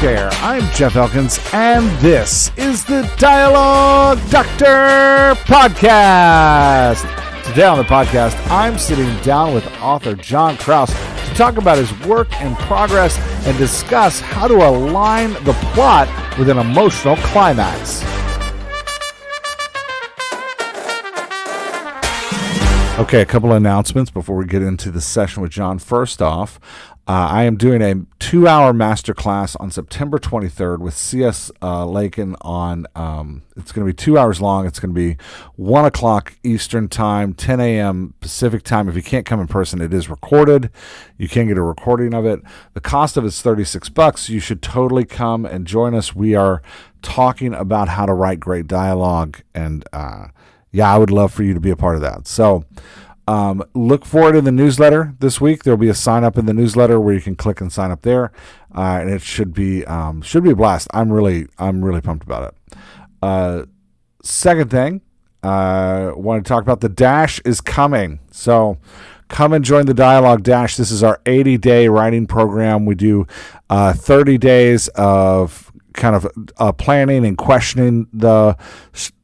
there, I'm Jeff Elkins, and this is the Dialogue Doctor Podcast. Today on the podcast, I'm sitting down with author John Krause to talk about his work in progress and discuss how to align the plot with an emotional climax. Okay, a couple of announcements before we get into the session with John. First off, I am doing a 2-hour masterclass on September 23rd with C.S. Lakin on, it's going to be 2 hours long. It's going to be 1 o'clock Eastern Time, 10 a.m. Pacific Time. If you can't come in person, it is recorded. You can get a recording of it. The cost of it is $36. You should totally come and join us. We are talking about how to write great dialogue, and I would love for you to be a part of that. So look for it in the newsletter this week. There'll be a sign up in the newsletter where you can click and sign up there, and it should be a blast. I'm really pumped about it. Second thing, I want to talk about the Dash is coming. So come and join the Dialogue Dash. This is our 80-day writing program. We do 30 days of kind of planning and questioning the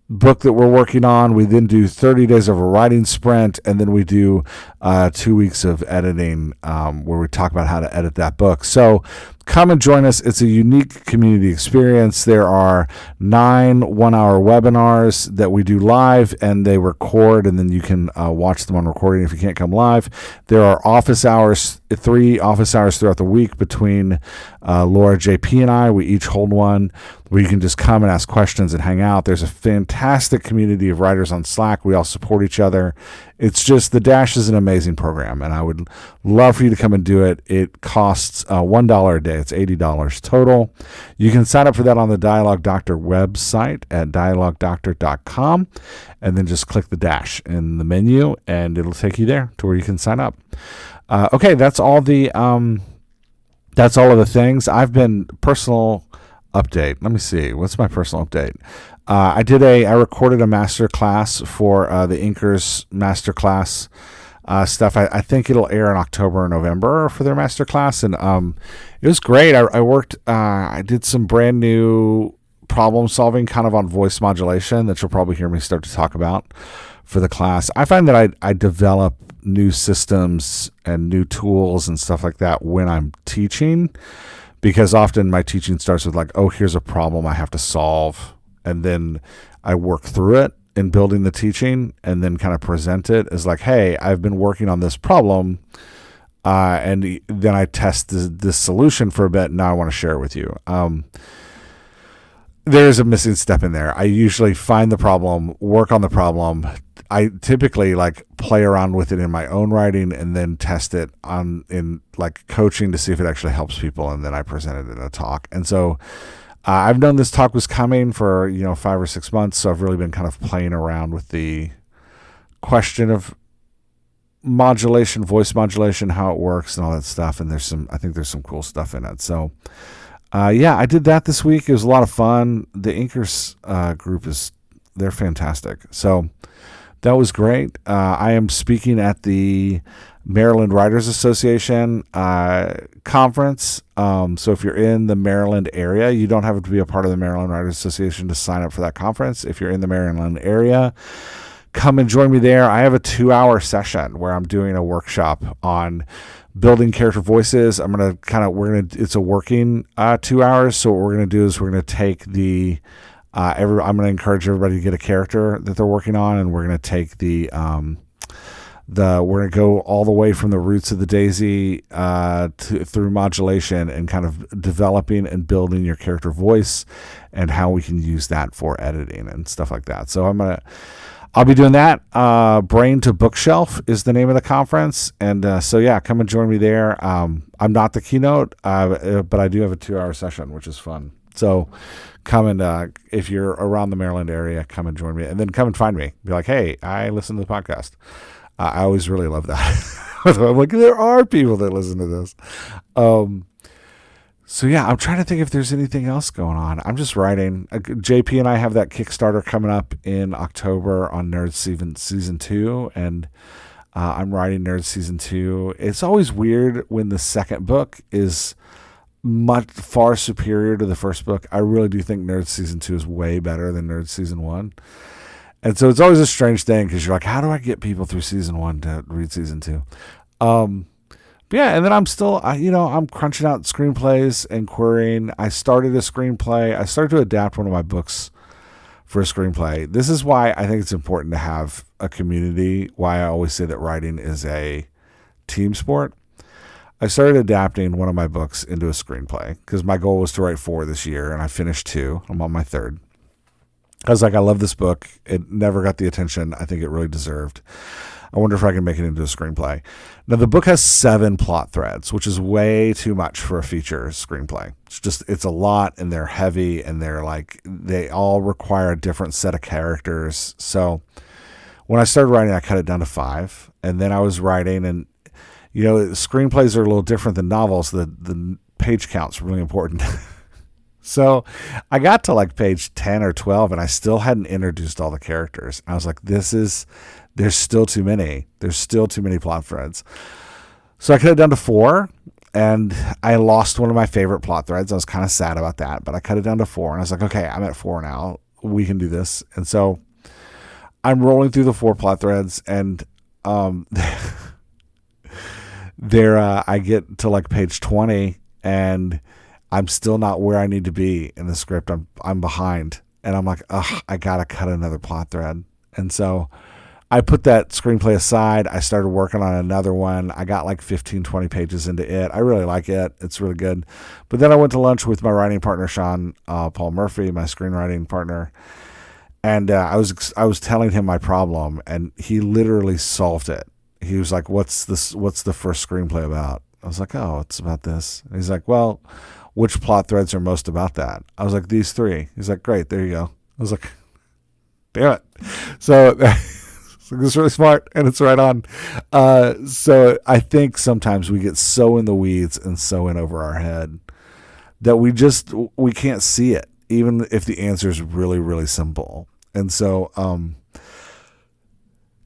book that we're working on. We then do 30 days of a writing sprint, and then we do 2 weeks of editing where we talk about how to edit that book. So come and join us. It's a unique community experience. There are 9 1-hour webinars that we do live, and they record, and then you can watch them on recording if you can't come live. There are office hours, 3 office hours throughout the week between Laura, JP, and I. We each hold one where you can just come and ask questions and hang out. There's a fantastic community of writers on Slack. We all support each other. It's just, the Dash is an amazing program, and I would love for you to come and do it. It costs $1 a day. It's $80 total. You can sign up for that on the Dialogue Doctor website at dialoguedoctor.com, and then just click the Dash in the menu, and it'll take you there to where you can sign up. Okay, that's all of the things. I've been personal update. Let me see. What's my personal update? I recorded a master class for the Inkers master class stuff. I think it'll air in October or November for their master class, and it was great. I did some brand new problem solving kind of on voice modulation that you'll probably hear me start to talk about for the class. I find that I develop new systems and new tools and stuff like that when I'm teaching, because often my teaching starts with like, oh, here's a problem I have to solve, and then I work through it in building the teaching, and then kind of present it as like, hey, I've been working on this problem, and then I test this solution for a bit, and now I want to share it with you. There's a missing step in there. I usually find the problem, work on the problem. I typically like play around with it in my own writing, and then test it in like coaching to see if it actually helps people, and then I present it in a talk. And so I've known this talk was coming for 5 or 6 months, so I've really been kind of playing around with the question of modulation, voice modulation, how it works, and all that stuff. And I think there's some cool stuff in it. So I did that this week. It was a lot of fun. The Inkers group they're fantastic. So that was great. I am speaking at the Maryland Writers Association conference. So if you're in the Maryland area, you don't have to be a part of the Maryland Writers Association to sign up for that conference. If you're in the Maryland area, come and join me there. I have a 2-hour session where I'm doing a workshop on building character voices. It's a working 2 hours. So what we're going to do is we're going to take I'm going to encourage everybody to get a character that they're working on, and we're going to take we're going to go all the way from the roots of the daisy through modulation, and kind of developing and building your character voice, and how we can use that for editing and stuff like that. So I'll be doing that. Brain to Bookshelf is the name of the conference. And come and join me there. I'm not the keynote, but I do have a 2-hour session, which is fun. So come and, if you're around the Maryland area, come and join me, and then come and find me. Be like, hey, I listen to the podcast. I always really love that. I'm like, there are people that listen to this. I'm trying to think if there's anything else going on. I'm just writing. JP and I have that Kickstarter coming up in October on Nerd Season 2, and I'm writing Nerd Season 2. It's always weird when the second book is much far superior to the first book. I really do think Nerd Season 2 is way better than Nerd Season 1. And so it's always a strange thing because you're like, how do I get people through Season 1 to read Season 2? Um, but yeah, and then I'm still, I'm crunching out screenplays and querying. I started a screenplay. I started to adapt one of my books for a screenplay. This is why I think it's important to have a community, why I always say that writing is a team sport. I started adapting one of my books into a screenplay because my goal was to write 4 this year, and I finished 2. I'm on my 3rd. I was like, I love this book. It never got the attention I think it really deserved. I wonder if I can make it into a screenplay. Now, the book has 7 plot threads, which is way too much for a feature screenplay. It's a lot, and they're heavy, and they all require a different set of characters. So when I started writing, I cut it down to 5, and then I was writing, and screenplays are a little different than novels. The page count's really important. So I got to like page 10 or 12, and I still hadn't introduced all the characters. I was like, there's still too many. There's still too many plot threads. So I cut it down to 4, and I lost one of my favorite plot threads. I was kind of sad about that, but I cut it down to 4, and I was like, okay, I'm at 4 now. We can do this. And so I'm rolling through the 4 plot threads, and I get to like page 20, and I'm still not where I need to be in the script. I'm behind, and I'm like, ugh, I gotta cut another plot thread. And so I put that screenplay aside. I started working on another one. I got like 15, 20 pages into it. I really like it. It's really good. But then I went to lunch with my writing partner, Sean Paul Murphy, my screenwriting partner, and I was telling him my problem, and he literally solved it. He was like, "What's this? What's the first screenplay about?" I was like, "Oh, it's about this." And he's like, "Well, which plot threads are most about that?" I was like, "These 3." He's like, "Great, there you go." I was like, "Damn it!" So it's really smart, and it's right on. So I think sometimes we get so in the weeds and so in over our head that we can't see it, even if the answer is really, really simple. And so,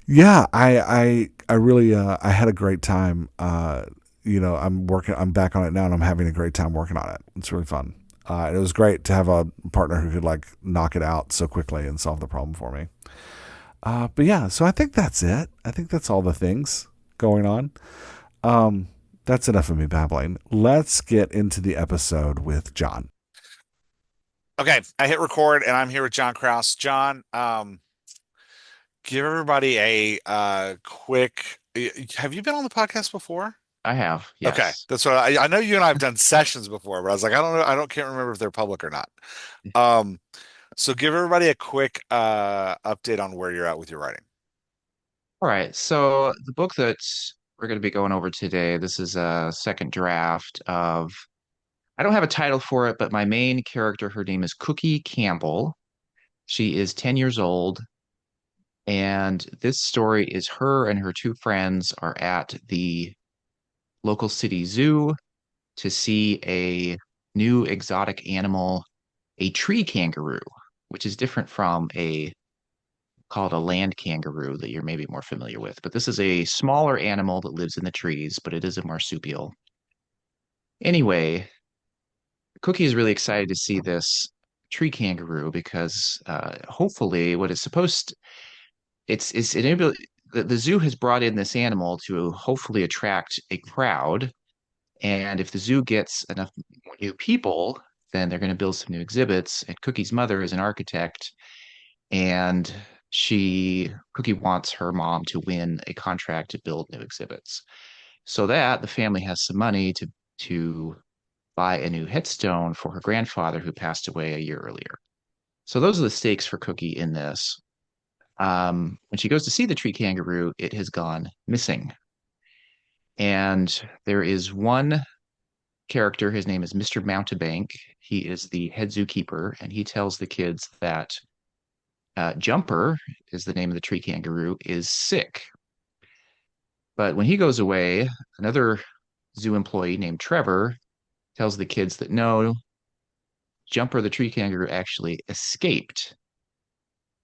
yeah, I really I had a great time. I'm back on it now, and I'm having a great time working on it. It's really fun. It was great to have a partner who could like knock it out so quickly and solve the problem for me. But yeah, so I think that's it. I think that's all the things going on. That's enough of me babbling. Let's get into the episode with John. Okay, I hit record, and I'm here with John Krause. John, give everybody a quick. Have you been on the podcast before? I have, Okay, yes. that's what I know. You and I have done sessions before, but I was like, I don't know, can't remember if they're public or not. Um, so give everybody a quick update on where you're at with your writing. All right. So the book that we're going to be going over today, this is a second draft of, I don't have a title for it, but my main character, her name is Cookie Campbell. She is 10 years old, and this story is her and her 2 friends are at the local city zoo to see a new exotic animal, a tree kangaroo, which is different from a called a land kangaroo that you're maybe more familiar with. But this is a smaller animal that lives in the trees, but it is a marsupial. Anyway, Cookie is really excited to see this tree kangaroo because hopefully what it's supposed it's enable the zoo has brought in this animal to hopefully attract a crowd. And if the zoo gets enough new people, then they're going to build some new exhibits. And Cookie's mother is an architect, and Cookie wants her mom to win a contract to build new exhibits. So that the family has some money to buy a new headstone for her grandfather who passed away a year earlier. So those are the stakes for Cookie in this. When she goes to see the tree kangaroo, it has gone missing. And there is one character, his name is Mr. Mountebank. He is the head zookeeper, and he tells the kids that Jumper is the name of the tree kangaroo, is sick. But when he goes away, another zoo employee named Trevor tells the kids that no, Jumper the tree kangaroo actually escaped.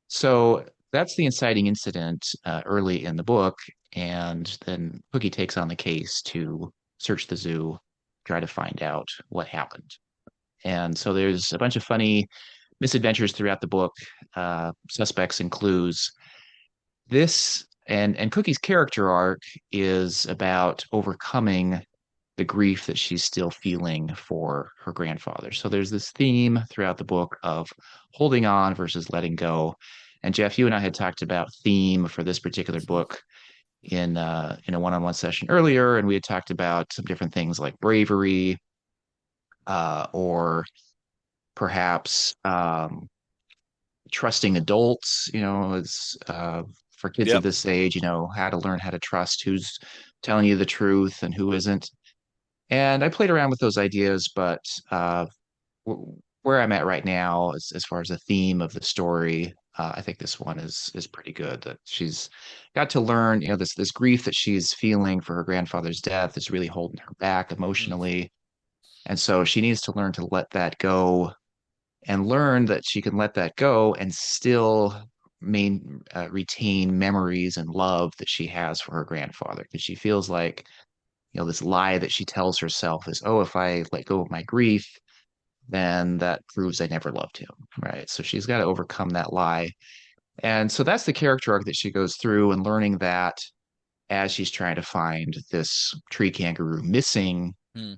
So that's the inciting incident early in the book. And then Cookie takes on the case to search the zoo try to find out what happened. And so there's a bunch of funny misadventures throughout the book, suspects and clues. This and Cookie's character arc is about overcoming the grief that she's still feeling for her grandfather. So there's this theme throughout the book of holding on versus letting go. And Jeff, you and I had talked about theme for this particular book in a one-on-one session earlier, and we had talked about some different things like bravery, or perhaps trusting adults. It's for kids of Yep. this age, how to learn how to trust who's telling you the truth and who isn't. And I played around with those ideas, but where I'm at right now, as far as the theme of the story, I think this one is pretty good. That she's got to learn, this grief that she's feeling for her grandfather's death is really holding her back Mm. emotionally, and so she needs to learn to let that go, and learn that she can let that go and still retain memories and love that she has for her grandfather, because she feels like this lie that she tells herself is, oh, if I let go of my grief, then that proves I never loved him, right? So she's got to overcome that lie. And so that's the character arc that she goes through, and learning that as she's trying to find this tree kangaroo missing Mm.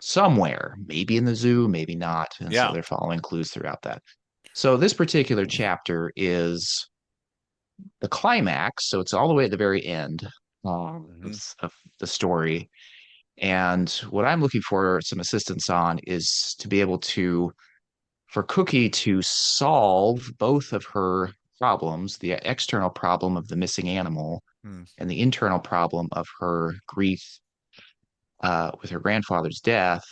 somewhere, maybe in the zoo, maybe not. And so Yeah. they're following clues throughout that. So this particular chapter is the climax. So it's all the way at the very end Hmm. of the story. And what I'm looking for some assistance on is to be able to for Cookie to solve both of her problems, the external problem of the missing animal Mm. and the internal problem of her grief with her grandfather's death.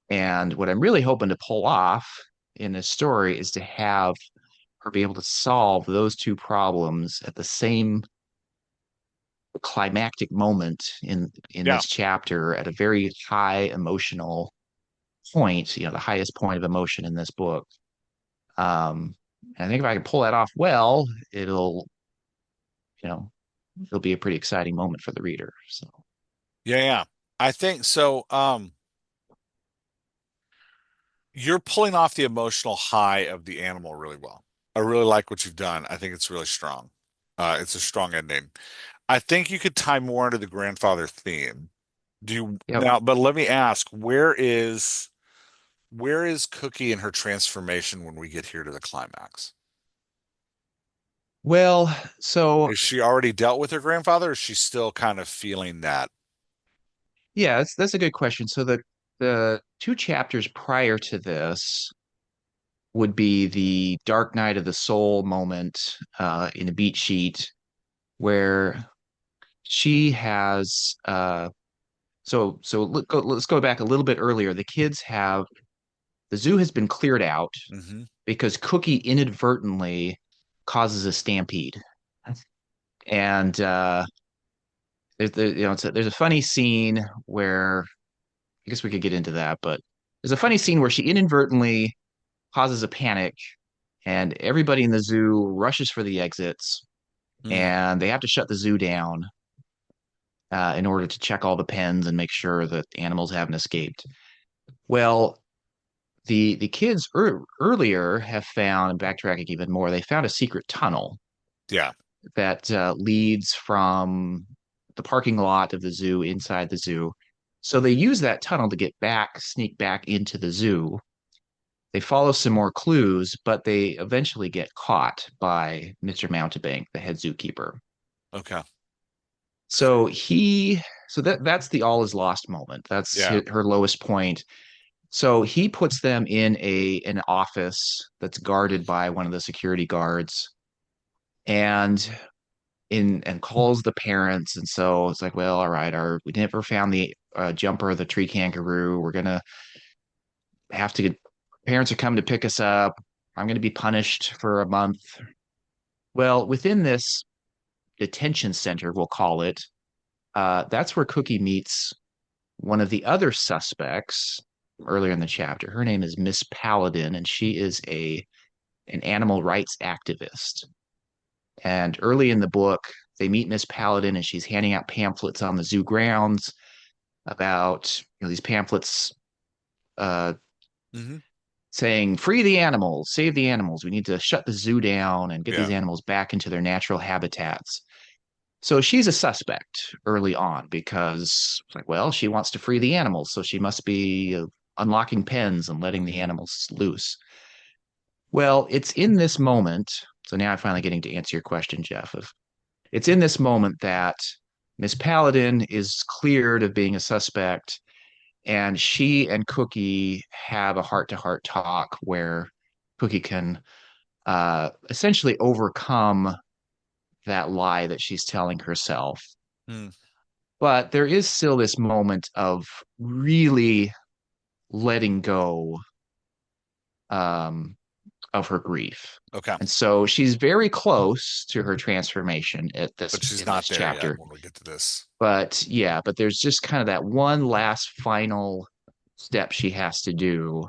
And what I'm really hoping to pull off in this story is to have her be able to solve those two problems at the same climactic moment in Yeah. this chapter, at a very high emotional point, the highest point of emotion in this book. And I think if I can pull that off well, you know, it'll be a pretty exciting moment for the reader. So, Yeah. Yeah. I think so. You're pulling off the emotional high of the animal really well. I really like what you've done. I think it's really strong. It's a strong ending. I think you could tie more into the grandfather theme. Do you yep. now, but let me ask, where is Cookie in her transformation when we get here to the climax? Well, so Is she already dealt with her grandfather, or is she still kind of feeling that? yeah, that's a good question. So the two chapters prior to this would be the Dark Night of the Soul moment in a beat sheet, where she has let's go back a little bit earlier. The zoo has been cleared out Hmm. because Cookie inadvertently causes a stampede. And there's a funny scene where I guess we could get into that, but there's a funny scene where she inadvertently causes a panic, and everybody in the zoo rushes for the exits, Hmm. and they have to shut the zoo down in order to check all the pens and make sure that the animals haven't escaped. Well, the kids earlier have found, and backtracking even more, they found a secret tunnel Yeah. that leads from the parking lot of the zoo inside the zoo. So they use that tunnel to sneak back into the zoo. They follow some more clues, but they eventually get caught by Mr. Mountebank, the head zookeeper. Okay. So that's the all is lost moment. That's Yeah. her lowest point. So he puts them in an office that's guarded by one of the security guards, and calls the parents. And so it's like, well, all right, we never found the jumper of the tree kangaroo. We're gonna have to get parents are coming to pick us up. I'm gonna be punished for a month. Well, within this detention center, we'll call it, that's where Cookie meets one of the other suspects earlier in the chapter. Her name is Miss Paladin, and she is a an animal rights activist. And early in the book, they meet Miss Paladin, and she's handing out pamphlets on the zoo grounds. about these pamphlets uh, Hmm. saying free the animals, save the animals. We need to shut the zoo down and get these Yeah. animals back into their natural habitats. So she's a suspect early on because it's like, well, she wants to free the animals, so she must be unlocking pens and letting the Hmm. animals loose. Well, it's in this moment. So now I'm finally getting to answer your question, Jeff. Of it's in this moment that Miss Paladin is cleared of being a suspect, and she and Cookie have a heart-to-heart talk where Cookie can essentially overcome that lie that she's telling herself. Mm. But there is still this moment of really letting go um, of her grief. Okay. And so she's very close to her transformation at this But she's in this not there yet chapter. when we get to this. But yeah, but there's just kind of that one last final step she has to do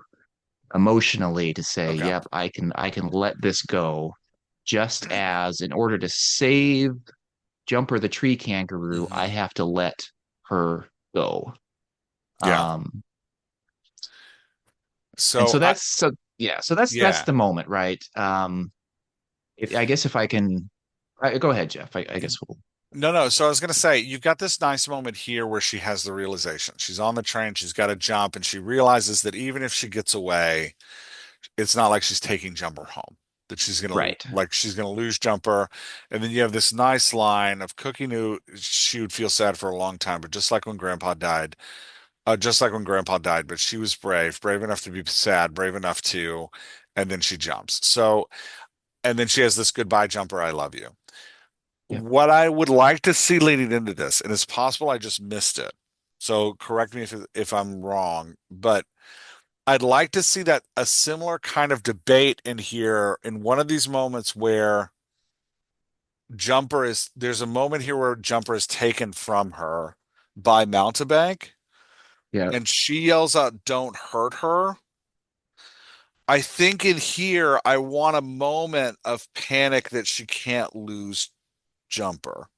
emotionally to say, Okay. "Yep, I can let this go." Just as in order to save Jumper the tree kangaroo, I Hmm. have to let her go. Yeah. Um, and So so I, that's yeah. the moment, right? I guess if I can, go ahead, Jeff. I guess we'll. No, no. So I was going to say, you've got this nice moment here where she has the realization. She's on the train, she's got to jump, and she realizes that even if she gets away, it's not like she's taking Jumper home. That Right. she's gonna lose Jumper. And then you have this nice line of Cookie knew she would feel sad for a long time, but just like when Grandpa died, but she was brave enough to be sad, brave enough to, and then she jumps. So, and then she has this goodbye Jumper, I love you. Yeah. What I would like to see leading into this, and it's possible I just missed it. So correct me if I'm wrong, but I'd like to see that a similar kind of debate in here in one of these moments where there's a moment here where Jumper is taken from her by Mountebank Yeah. and she yells out, "Don't hurt her." I think in here, I want a moment of panic that she can't lose Jumper.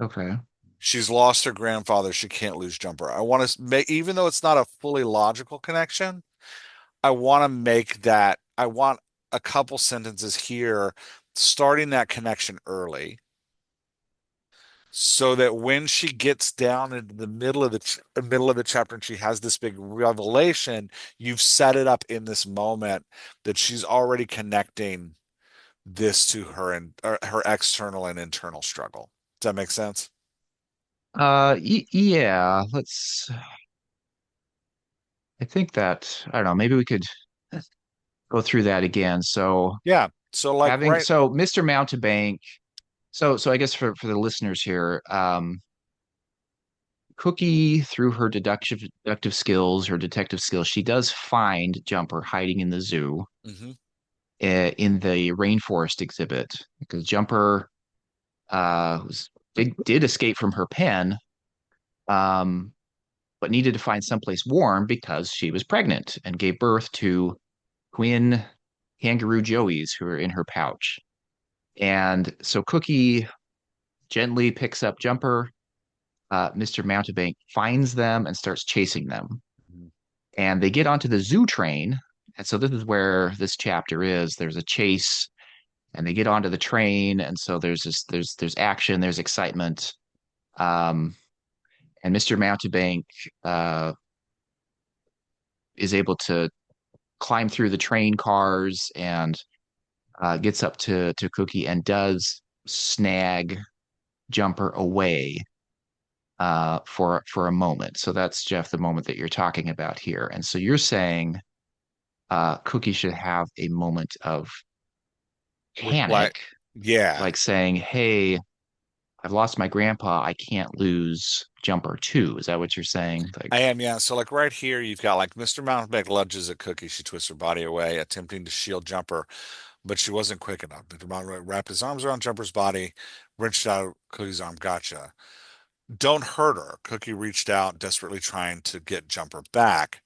Okay. She's lost her grandfather. She can't lose Jumper. I want to make, even though it's not a fully logical connection, I want to make that, I want a couple sentences here starting that connection early so that when she gets down into the middle of the chapter and she has this big revelation, you've set it up in this moment that she's already connecting this to her and her external and internal struggle. Does that make sense? Yeah. I think that I don't know. Maybe we could go through that again. So Yeah. So like having right. so Mr. Mountebank. So I guess for the listeners here, Cookie, through her deductive skills, her detective skills, she does find Jumper hiding in the zoo, Hmm. in the rainforest exhibit, because Jumper did escape from her pen, um, but needed to find someplace warm because she was pregnant and gave birth to twin kangaroo joeys who are in her pouch. And so Cookie gently picks up Jumper. Mr. Mountebank finds them and starts chasing them. And they get onto the zoo train. And so this is where this chapter is. There's a chase, and they get onto the train, and so there's action, there's excitement. Um, and Mr. Mountebank uh, is able to climb through the train cars and gets up to Cookie and does snag Jumper away for a moment. So that's Jeff, the moment that you're talking about here. And so you're saying Cookie should have a moment of Like, panic, yeah. like saying, "Hey, I've lost my grandpa. I can't lose Jumper too." Is that what you're saying? Like, I am, yeah. So like right here, you've got like Mr. Mountebank lunges at Cookie. She twists her body away, attempting to shield Jumper, but she wasn't quick enough. Mr. Mountebank wrapped his arms around Jumper's body, wrenched out Cookie's arm. Gotcha. Don't hurt her. Cookie reached out, desperately trying to get Jumper back.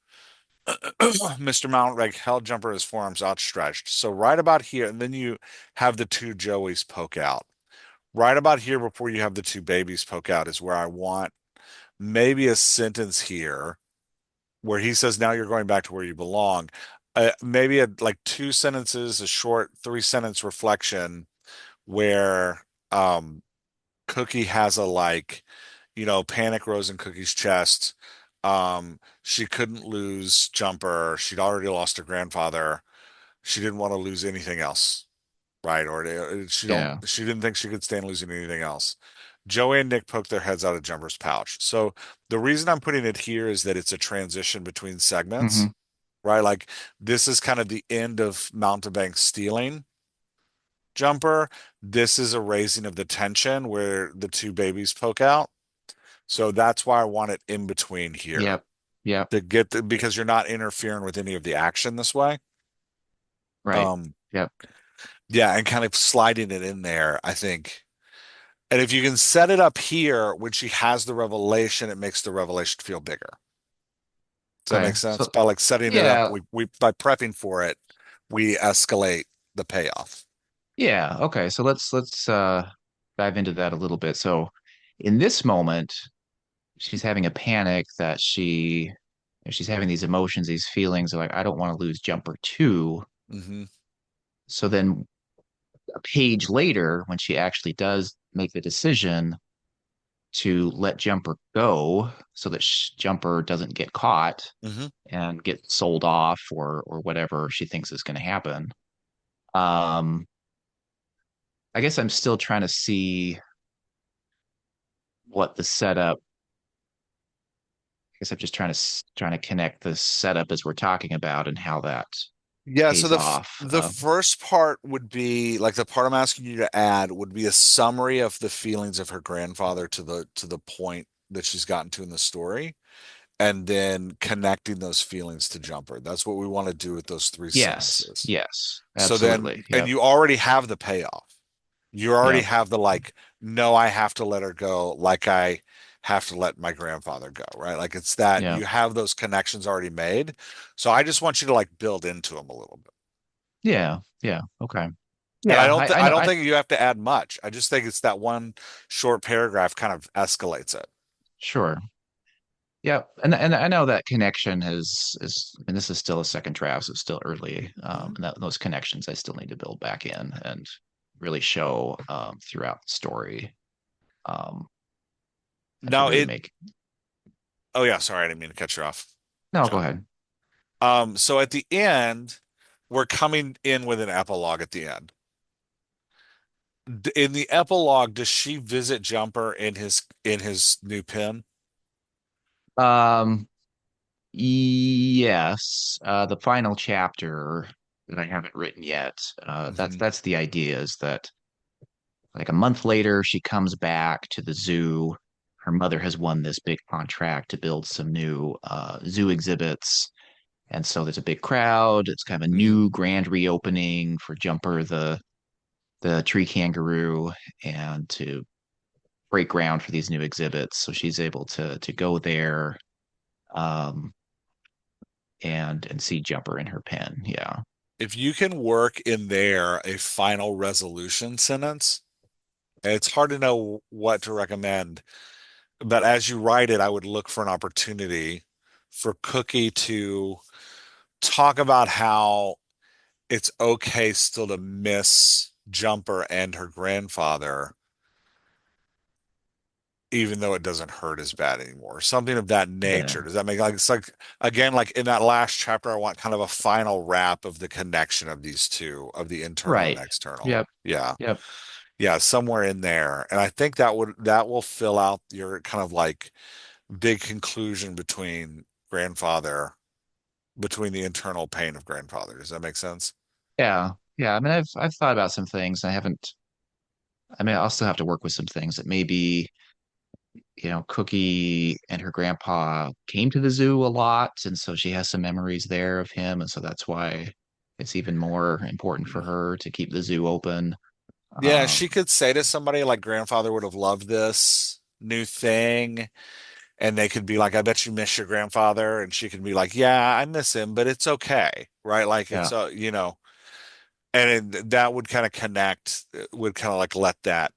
Mr. Mountebank held Jumper, his forearms outstretched. So right about here, and then you have the two Joeys poke out. Right about here, before you have the two babies poke out, is where I want maybe a sentence here where he says, now you're going back to where you belong. Maybe like two sentences, a short 3 sentence reflection where Cookie has a like, panic rose in Cookie's chest. She couldn't lose Jumper. She'd already lost her grandfather. She didn't want to lose anything else, right? Or Yeah. she didn't think she could stand losing anything else. Joey and Nick poked their heads out of Jumper's pouch. So the reason I'm putting it here is that it's a transition between segments, Hmm. right? Like this is kind of the end of Mountebank stealing Jumper. This is a raising of the tension where the two babies poke out. So that's why I want it in between here Yep. Yep. because you're not interfering with any of the action this way. Right. Um, Yep. yeah, and kind of sliding it in there, I think. And if you can set it up here when she has the revelation, it makes the revelation feel bigger. Does that Okay. make sense? So By like setting it up, yeah. we by prepping for it, we escalate the payoff. Yeah. Okay. So let's dive into that a little bit. So in this moment, she's having a panic that she's having these emotions, these feelings of like, I don't want to lose Jumper too. Hmm. So then a page later, when she actually does make the decision to let Jumper go so that Jumper doesn't get caught Hmm. and get sold off or whatever she thinks is going to happen. Um, I guess I'm still trying to see what the setup. I guess I'm just trying to connect the setup as we're talking about and how that Yeah, so pays off. the first part would be like the part I'm asking you to add would be a summary of the feelings of her grandfather to the point that she's gotten to in the story, and then connecting those feelings to Jumper. That's what we want to do with those three Yes, sentences. yes, So then, absolutely. and Yep, you already have the payoff. You already yep, have the like, no, I have to let her go, like I have to let my grandfather go, right? Like it's that yep, you have those connections already made. So I just want you to like build into them a little bit. yeah, yeah. Okay. And Yeah, I I know. don't think you have to add much. I just think it's that one short paragraph kind of escalates it. Sure. Yeah, and I know that connection is I mean this is still a second draft, so it's still early. Mhm. And those connections I still need to build back in and really show throughout the story. Um, and to Now really it, make. oh yeah, sorry, I didn't mean to cut you off, No, go John. ahead. So at the end, we're coming in with an epilogue at the end. In the epilogue, does she visit Jumper in his new pen? Um, yes, the final chapter that I haven't written yet. Hmm. That's the idea is that like a month later she comes back to the zoo. Her mother has won this big contract to build some new zoo exhibits. And so there's a big crowd. It's kind of a Mm. new grand reopening for Jumper, the tree kangaroo, and to break ground for these new exhibits. So she's able to go there um, and see Jumper in her pen. Yeah. If you can work in there a final resolution sentence, and it's hard to know what to recommend, but as you write it, I would look for an opportunity for Cookie to talk about how it's okay still to miss Jumper and her grandfather, even though it doesn't hurt as bad anymore. Something of that Yeah. nature. Does that make like it's like again, like in that last chapter, I want kind of a final wrap of the connection of these two, of the internal and Right. external. Yep. Yeah. Yep. Yeah, somewhere in there. And I think that will fill out your kind of like big conclusion between the internal pain of grandfather. Does that make sense? Yeah. Yeah. I mean, I've thought about some things. I haven't. I mean, I'll still have to work with some things that maybe Cookie and her grandpa came to the zoo a lot, and so she has some memories there of him, and so that's why it's even more important for her to keep the zoo open. Yeah, she Um, could say to somebody like grandfather would have loved this new thing. And they could be like, I bet you miss your grandfather. And she could be like, yeah, I miss him, but it's okay. Right. Like yeah, that would kind of connect, would kind of like let that.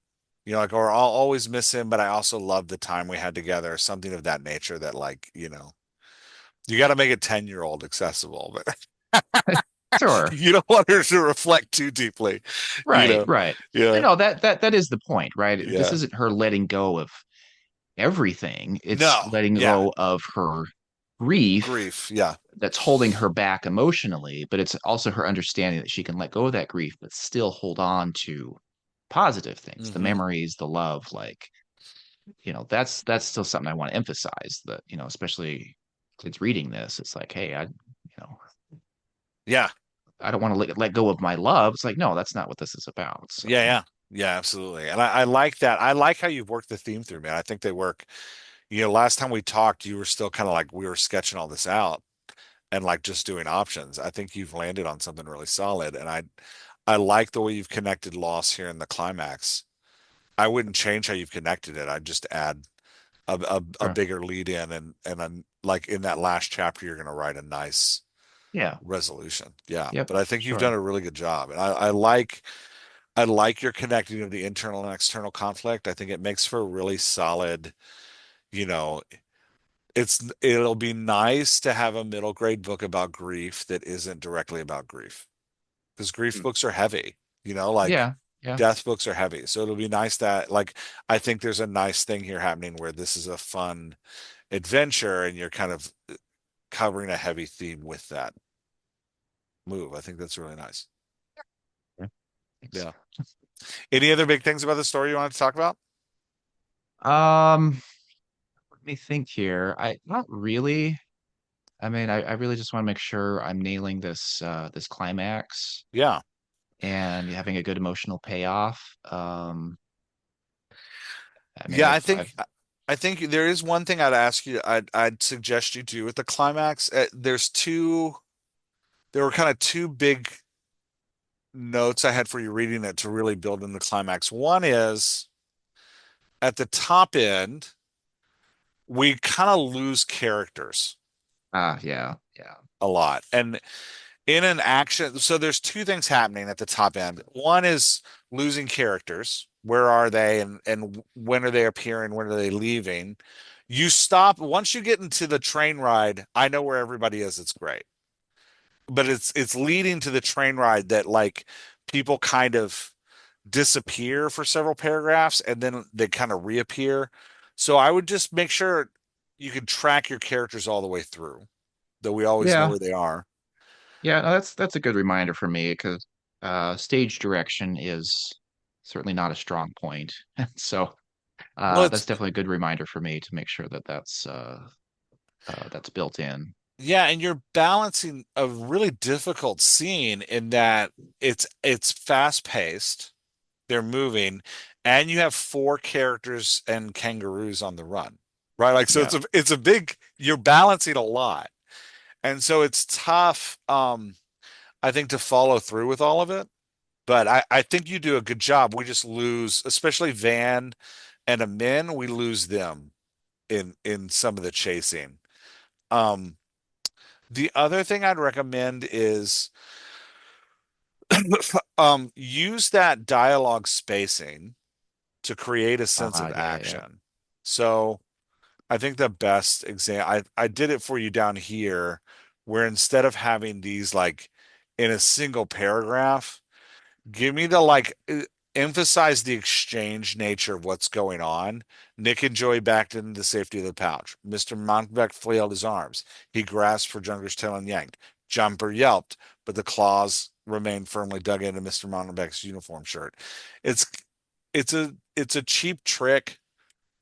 Like, or I'll always miss him, but I also love the time we had together, something of that nature that like, you got to make a 10-year-old accessible, but Sure. you don't want her to reflect too deeply, you Right, know? right. Yeah. No, that is the point, right? This Yeah. isn't her letting go of everything. It's No. letting Yeah. go of her grief Grief. Yeah. that's holding her back emotionally, but it's also her understanding that she can let go of that grief, but still hold on to positive things, the Hmm. memories, the love, like, that's still something I want to emphasize that, especially kids reading this. It's like, hey, Yeah. I don't want to let go of my love. It's like, no, that's not what this is about. So, Yeah. Yeah. Yeah, absolutely. And I like that. I like how you've worked the theme through, man. I think they work. Last time we talked, you were still kind of like we were sketching all this out and like just doing options. I think you've landed on something really solid. And I like the way you've connected loss here in the climax. I wouldn't change how you've connected it. I'd just add a sure. bigger lead in and then like in that last chapter, you're going to write a nice Yeah. resolution. Yeah. Yep. But I think you've done Sure. a really good job. And I like your connecting of the internal and external conflict. I think it makes for a really solid, you know, it'll be nice to have a middle grade book about grief that isn't directly about grief. Because grief Mm. books are heavy, like Yeah. Yeah. death books are heavy. So it'll be nice that like I think there's a nice thing here happening where this is a fun adventure and you're kind of covering a heavy theme with that move. I think that's really nice. Yeah. Thanks. Yeah. Any other big things about the story you wanted to talk about? Um, Let me think here. I Not really. I mean, I really just want to make sure I'm nailing this climax Yeah. and having a good emotional payoff. I mean, Yeah, I I've think I think there is one thing I'd ask you, I'd suggest you do with the climax. There were kind of two big notes I had for you reading it to really build in the climax. One is at the top end, we kind of lose characters yeah, yeah, a lot. And in an action, so there's two things happening at the top end. One is losing characters. Where are they and when are they appearing? When are they leaving? You stop once you get into the train ride. I know where everybody is. It's great. But it's leading to the train ride that like people kind of disappear for several paragraphs and then they kind of reappear. So I would just make sure you can track your characters all the way through, that we always know yeah, where they are. yeah. No, that's a good reminder for me because stage direction is certainly not a strong point. So Well, that's definitely a good reminder for me to make sure that that's built in. yeah, and you're balancing a really difficult scene in that it's fast paced, they're moving, and you have four characters and kangaroos on the run. Right? Like so Yeah, it's a big you're balancing a lot. And so it's tough, I think, to follow through with all of it. But I think you do a good job. We just lose, especially Van and Amin, we lose them in some of the chasing. Um, the other thing I'd recommend is use that dialogue spacing to create a sense of yeah, yeah, action. So I think the best example, I did it for you down here, where instead of having these like in a single paragraph, give me the like emphasize the exchange nature of what's going on. Nick and Joey backed into the safety of the pouch. Mr. Mountebank flailed his arms. He grasped for Junker's tail and yanked. Jumper yelped, but the claws remained firmly dug into Mr. Mountebank's uniform shirt. It's it's a cheap trick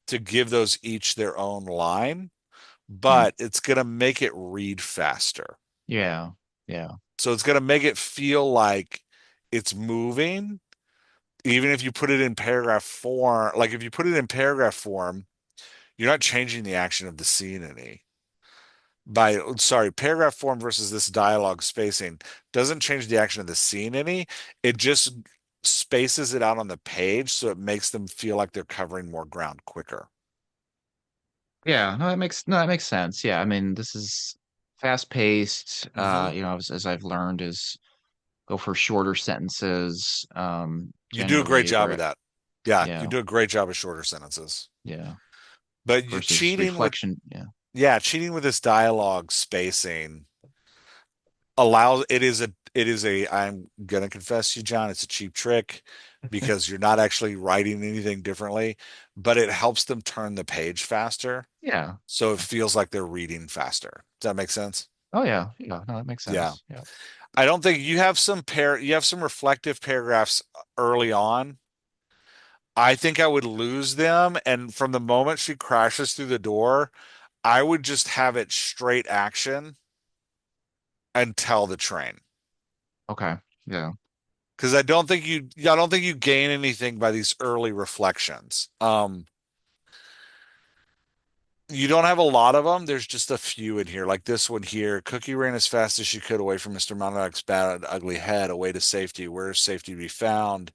to give those each their own line, Hmm. but it's gonna make it read faster. Yeah, yeah, So it's gonna make it feel like it's moving even if you put it in paragraph form, like if you put it in paragraph form, you're not changing the action of the scene any. Sorry, paragraph form versus this dialogue spacing doesn't change the action of the scene any. It just spaces it out on the page so it makes them feel like they're covering more ground quicker. yeah. No, that makes sense. Yeah, I mean, this is fast paced. Hmm. As I've learned, is go for shorter sentences. You do a great Generally, job of where that. Yeah, you Yeah. do a great job of shorter sentences. Yeah. But you Versus cheating with reflection. Yeah. yeah, cheating with this dialogue spacing allows it is a I'm gonna confess to you, John, it's a cheap trick because you're not actually writing anything differently, but it helps them turn the page faster. Yeah. So it feels like they're reading faster. Does that make sense? Oh yeah. Yeah. No, that makes Yeah. sense. Yeah. I don't think you have some reflective paragraphs early on. I think I would lose them. And from the moment she crashes through the door, I would just have it straight action until the train. Okay. Yeah. Because I don't think you gain anything by these early reflections. You don't have a lot of them. There's just a few in here, like this one here. Cookie ran as fast as she could away from Mr. Monarch's bad, ugly head, away to safety. Where is safety to be found?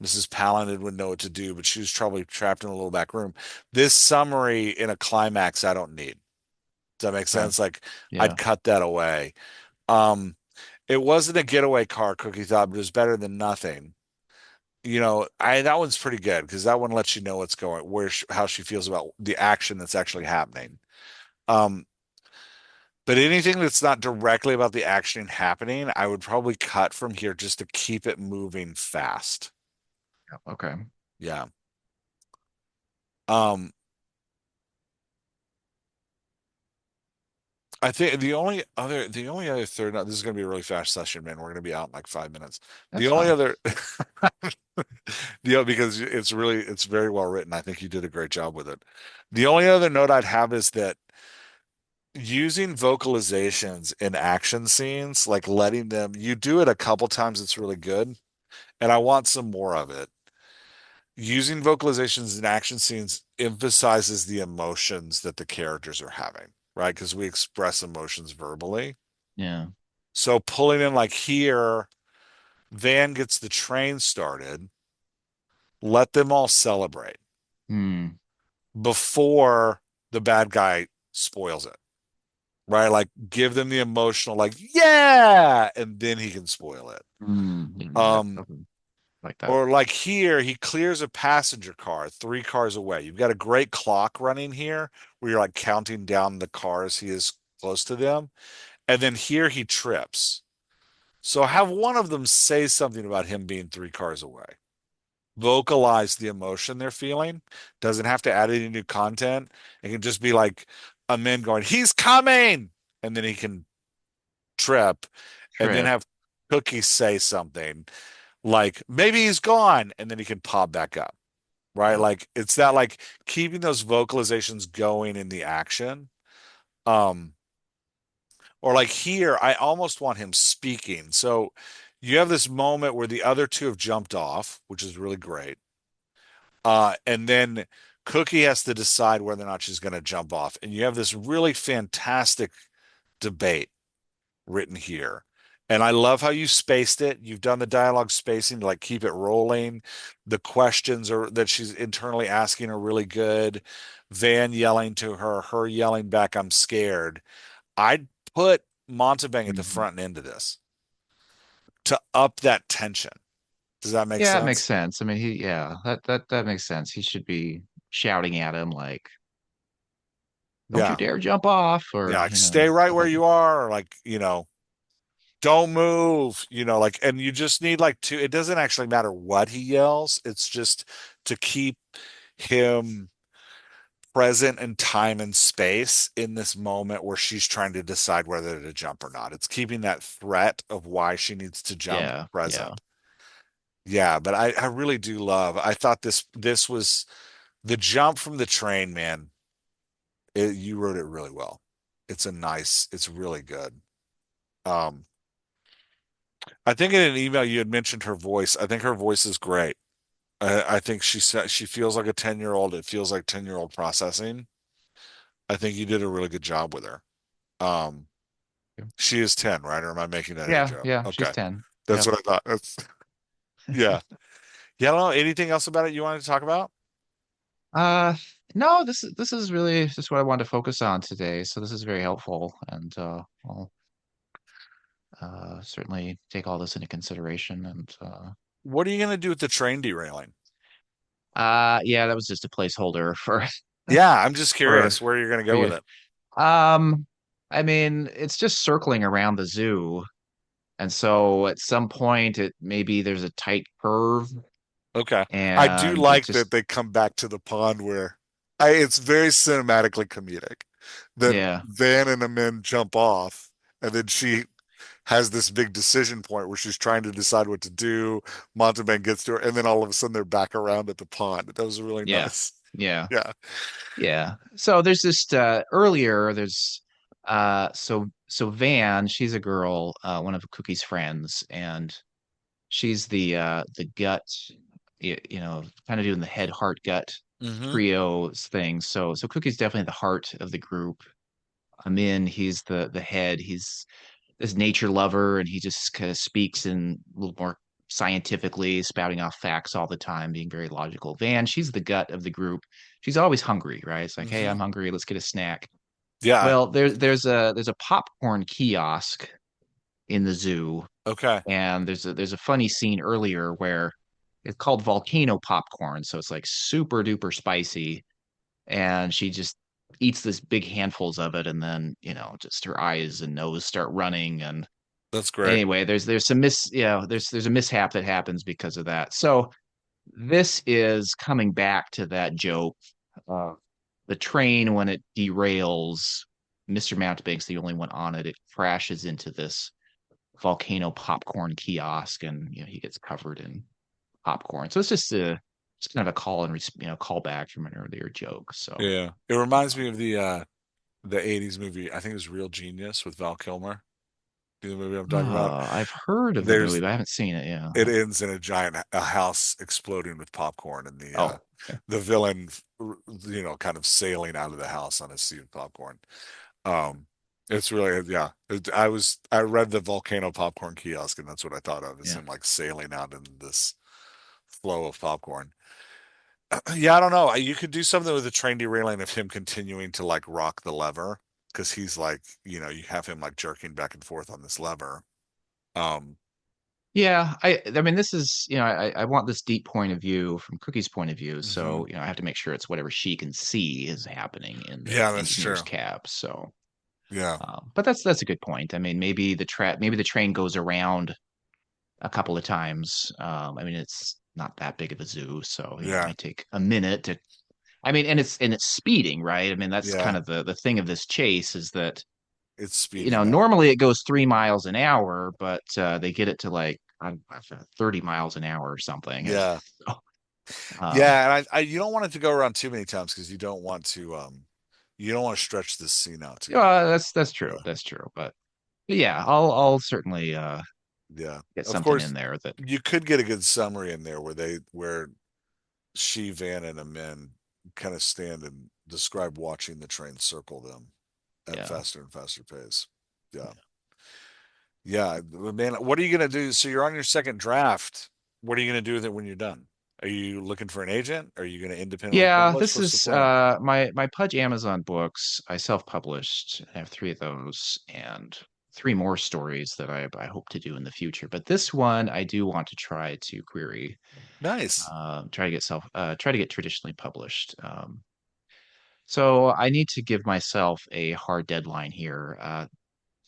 Mrs. Paladin would know what to do, but she was probably trapped in a little back room. This summary in a climax, I don't need. Does that make Okay. sense? Like I'd Yeah. cut that away. Um, it wasn't a getaway car, Cookie thought, but it was better than nothing. I that one's pretty good because that one lets you know what's going, how she feels about the action that's actually happening. Um, but anything that's not directly about the action happening, I would probably cut from here just to keep it moving fast. Okay. Yeah. Um, I think the only other third, no, this is going to be a really fast session, man. We're going to be out in like 5 minutes. The That's only fine. other, because it's very well written. I think you did a great job with it. The only other note I'd have is that using vocalizations in action scenes, like letting them, you do it a couple times, it's really good. And I want some more of it. Using vocalizations in action scenes emphasizes the emotions that the characters are having, right? Because we express emotions verbally. Yeah. So pulling in like here, Van gets the train started, let them all celebrate Hmm. before the bad guy spoils it, right? Like give them the emotional, like, yeah, and then he can spoil it. Hmm. Yeah. Um, Okay. Like that. or like here, he clears a passenger car 3 cars away. You've got a great clock running here where you're like counting down the cars he is close to them. And then here he trips. So have one of them say something about him being 3 cars away. Vocalize the emotion they're feeling. Doesn't have to add any new content. It can just be like a man going, he's coming. And then he can trip and then Trip. have Cookie say something like, maybe he's gone. And then he can pop back up. Right. Yeah. Like it's that like keeping those vocalizations going in the action. Um, or like here, I almost want him speaking. So you have this moment where the other two have jumped off, which is really great. And then Cookie has to decide whether or not she's going to jump off. And you have this really fantastic debate written here. And I love how you spaced it. You've done the dialogue spacing to like keep it rolling. The questions are that she's internally asking are really good. Van yelling to her, her yelling back, I'm scared. I'd put Montebank at the Mhm. front end of this to up that tension. Does that make Yeah, it makes sense? sense. I mean, yeah, that makes sense. He should be shouting at him like, "Don't you Yeah. dare jump off," Yeah. or Like stay right stuff where like that. you are, or like, don't move, like, and you just need like it doesn't actually matter what he yells. It's just to keep him present in time and space in this moment where she's trying to decide whether to jump or not. It's keeping that threat of why she needs to jump Yeah, yeah. present. Yeah, but I really do I thought this was the jump from the train, man. You wrote it really well. It's really good. Um, I think in an email you had mentioned her voice. I think her voice is great. I think she said she feels like a 10-year-old. It feels like 10-year-old processing. I think you did a really good job with her. Um, she is 10, right? Or am I making that age Yeah, up? yeah, she's Okay. 10. That's Yep. what I thought. Yeah. Yeah, I don't know. Anything else about it you wanted to talk about? Uh, no, this is really just what I wanted to focus on today. So this is very helpful, and I'll certainly take all this into consideration. And What are you going to do with the train derailing? Yeah, that was just a placeholder for Yeah, I'm just for curious where you're going to for go you. with it. Um, I mean, it's just circling around the zoo, and so at some point, it maybe there's a tight curve, Okay. I do and it like that just they come back to the pond where it's very cinematically comedic. Then yeah, Van and Amin jump off, and then she has this big decision point where she's trying to decide what to do. Montalban gets to her, and then all of a sudden they're back around at the pond. That was really yeah, nice. yeah. Yeah. Yeah. So there's just earlier there's so Van, she's a girl, one of Cookie's friends, and she's the gut, kind of doing the head heart gut Hmm. trios thing. So Cookie's definitely the heart of the group. Amin, he's the head. He's this nature lover, and he just kind of speaks in a little more scientifically, spouting off facts all the time, being very logical. Van, she's the gut of the group. She's always hungry, right? It's like, hey, Hmm. I'm hungry. Let's get a snack. Yeah. Well, there's a popcorn kiosk in the zoo, Okay. and there's a funny scene earlier where it's called volcano popcorn, so it's like super duper spicy, and she just eats this big handfuls of it, and then just her eyes and nose start running, and That's great. anyway, there's some there's a mishap that happens because of that. So this is coming back to that joke. Uh, the train, when it derails, Mr. Mountebank's the only one on it. It crashes into this volcano popcorn kiosk, and he gets covered in popcorn. So it's kind of a callback from an earlier joke. So Yeah. It reminds me of the 80s movie. I think it was Real Genius with Val Kilmer. You know the movie I'm talking about? I've heard of the movie, There's but I haven't seen it. Yeah. it ends in a giant a house exploding with popcorn and Oh, okay. the villain kind of sailing out of the house on a sea of popcorn. Um it's really yeah. I read the volcano popcorn kiosk and that's what I thought of is Yeah. him like sailing out in this flow of popcorn. Yeah, I don't know. You could do something with the train derailing of him continuing to like rock the lever because he's like, you have him like jerking back and forth on this lever. Um, Yeah, I mean this is, I want this deep point of view from Cookie's point of view. mhm. So, I have to make sure it's whatever she can see is happening in the Yeah, that's engineer's true. cab. So, Yeah, but that's a good point. I mean, maybe the train goes around a couple of times. I mean, it's not that big of a zoo, so it yeah, might take a minute to. I mean, and it's speeding, right? I mean, that's kind yeah. of the thing of this chase is that It's speeding up. normally it goes 3 miles an hour, but they get it to like I don't know, 30 miles an hour or something. Yeah. So, um, Yeah, and you don't want it to go around too many times because you don't want to stretch this scene out too much. that's true. Yeah. That's true. But yeah, I'll certainly Yeah. get Of something course, in there that you could get a good summary in there where she, Van, and Amin kind of stand and describe watching the train circle them at yeah. faster and faster pace. Yeah. Yeah. Man, what are you gonna do? So you're on your second draft. What are you gonna do with it when you're done? Are you looking for an agent? Are you gonna independently Yeah, publish? this What's the is plan? my Pudge Amazon books. I self-published. I have three of those and three more stories that I hope to do in the future. But this one I do want to try to query, Nice. try to get traditionally published. So I need to give myself a hard deadline here. I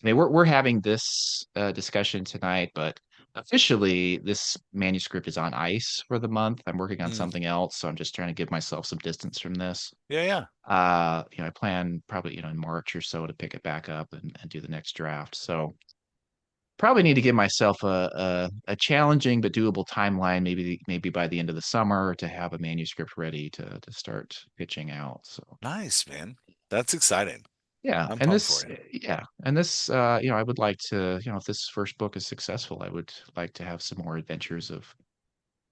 mean, we're having this discussion tonight, but officially, this manuscript is on ice for the month. I'm working on Mm. something else, so I'm just trying to give myself some distance from this. Yeah, yeah. I plan probably, in March or so to pick it back up and do the next draft. So probably need to give myself a challenging but doable timeline, maybe by the end of the summer to have a manuscript ready to start pitching out. So Nice, man. That's exciting. yeah, I'm and pumped for this, you. yeah, and this, I would like to, if this first book is successful, I would like to have some more adventures of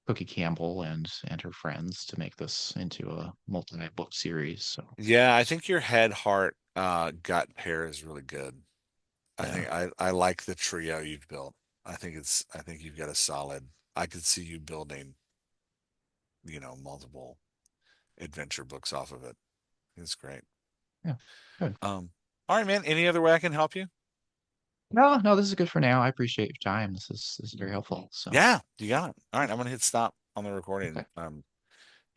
Cookie Campbell and her friends to make this into a multi-book series. So Yeah, I think your head, heart, gut pair is really good. yeah, I like the trio you've built. I think you've got a solid. I could see you building, multiple adventure books off of it. It's great. yeah, good. Um, all right, man. Any other way I can help you? No, no, this is good for now. I appreciate your time. This is very helpful. So Yeah, you got it. All right, I'm gonna hit stop on the recording. okay,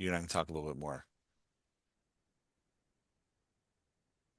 you and I can talk a little bit more.